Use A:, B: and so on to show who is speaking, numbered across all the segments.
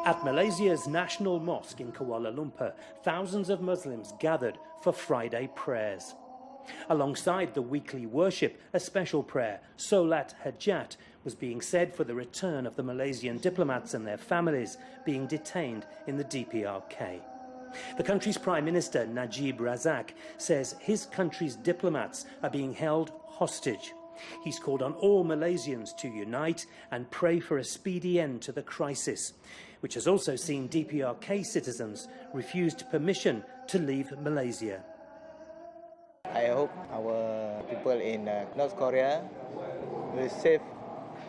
A: At Malaysia's National Mosque in Kuala Lumpur, thousands of Muslims gathered for Friday prayers. Alongside the weekly worship, a special prayer, Solat Hajat, was being said for the return of the Malaysian diplomats and their families being detained in the DPRK. The country's Prime Minister, Najib Razak, says his country's diplomats are being held hostage. He's called on all Malaysians to unite and pray for a speedy end to the crisis, which has also seen DPRK citizens refused permission to leave Malaysia.
B: I hope our people in North Korea will safe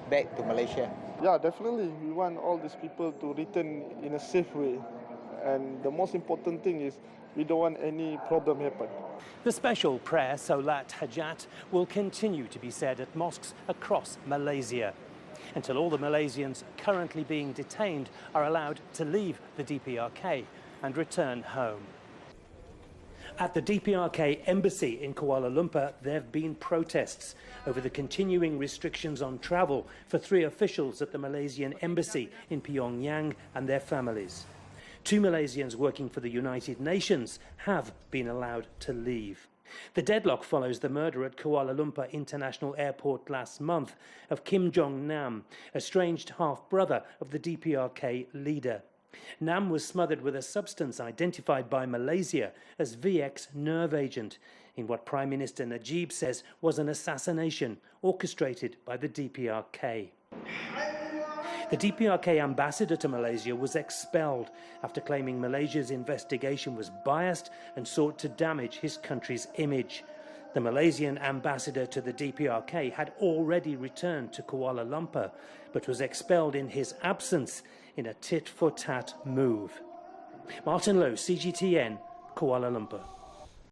B: back to Malaysia.
C: Yeah, definitely. We want all these people to return in a safe way. And the most important thing is we don't want any problem happen.
A: The special prayer, Solat Hajat, will continue to be said at mosques across Malaysia until all the Malaysians currently being detained are allowed to leave the DPRK and return home. At the DPRK embassy in Kuala Lumpur, there have been protests over the continuing restrictions on travel for 3 officials at the Malaysian embassy in Pyongyang and their families. 2 Malaysians working for the United Nations have been allowed to leave. The deadlock follows the murder at Kuala Lumpur International Airport last month of Kim Jong Nam, estranged half-brother of the DPRK leader. Nam was smothered with a substance identified by Malaysia as VX nerve agent in what Prime Minister Najib says was an assassination orchestrated by the DPRK. The DPRK ambassador to Malaysia was expelled after claiming Malaysia's investigation was biased and sought to damage his country's image. The Malaysian ambassador to the DPRK had already returned to Kuala Lumpur, but was expelled in his absence in a tit-for-tat move. Martin Lowe, CGTN, Kuala Lumpur.